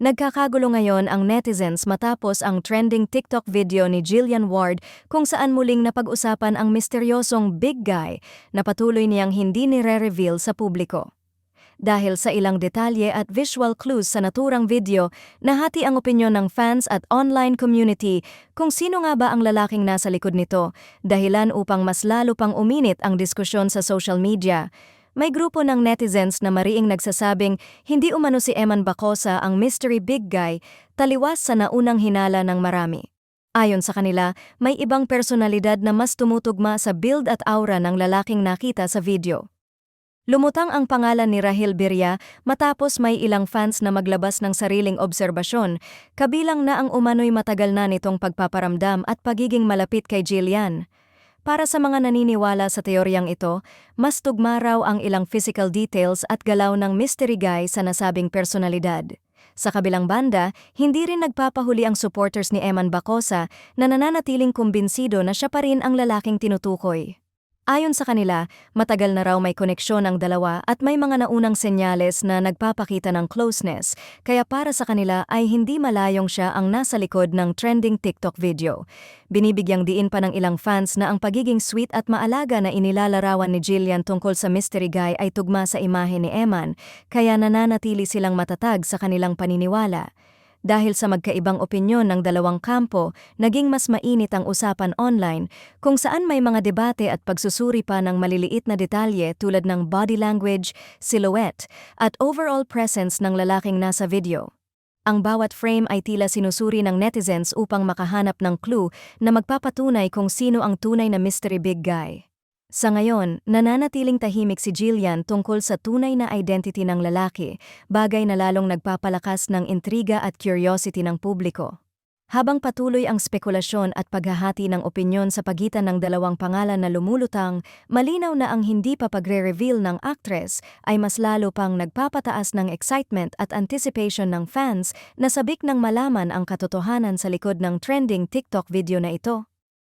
Nagkakagulo ngayon ang netizens matapos ang trending TikTok video ni Jillian Ward kung saan muling napag-usapan ang misteryosong big guy na patuloy niyang hindi nire-reveal sa publiko. Dahil sa ilang detalye at visual clues sa naturang video, nahati ang opinyon ng fans at online community kung sino nga ba ang lalaking nasa likod nito, dahilan upang mas lalo pang uminit ang diskusyon sa social media. May grupo ng netizens na mariing nagsasabing hindi umano si Eman Bacosa ang mystery big guy, taliwas sa naunang hinala ng marami. Ayon sa kanila, may ibang personalidad na mas tumutugma sa build at aura ng lalaking nakita sa video. Lumutang ang pangalan ni Rahel Birria matapos may ilang fans na maglabas ng sariling obserbasyon, kabilang na ang umano'y matagal na nitong pagpaparamdam at pagiging malapit kay Jillian. Para sa mga naniniwala sa teoryang ito, mas tugma raw ang ilang physical details at galaw ng mystery guy sa nasabing personalidad. Sa kabilang banda, hindi rin nagpapahuli ang supporters ni Eman Bacosa na nananatiling kumbinsido na siya pa rin ang lalaking tinutukoy. Ayon sa kanila, matagal na raw may koneksyon ang dalawa at may mga naunang senyales na nagpapakita ng closeness, kaya para sa kanila ay hindi malayong siya ang nasa likod ng trending TikTok video. Binibigyang diin pa ng ilang fans na ang pagiging sweet at maalaga na inilalarawan ni Jillian tungkol sa mystery guy ay tugma sa imahe ni Eman, kaya nananatili silang matatag sa kanilang paniniwala. Dahil sa magkaibang opinyon ng dalawang kampo, naging mas mainit ang usapan online kung saan may mga debate at pagsusuri pa ng maliliit na detalye tulad ng body language, silhouette, at overall presence ng lalaking nasa video. Ang bawat frame ay tila sinusuri ng netizens upang makahanap ng clue na magpapatunay kung sino ang tunay na mystery big guy. Sa ngayon, nananatiling tahimik si Jillian tungkol sa tunay na identity ng lalaki, bagay na lalong nagpapalakas ng intriga at curiosity ng publiko. Habang patuloy ang spekulasyon at paghahati ng opinyon sa pagitan ng dalawang pangalan na lumulutang, malinaw na ang hindi pa pagre-reveal ng actress ay mas lalo pang nagpapataas ng excitement at anticipation ng fans na sabik ng malaman ang katotohanan sa likod ng trending TikTok video na ito.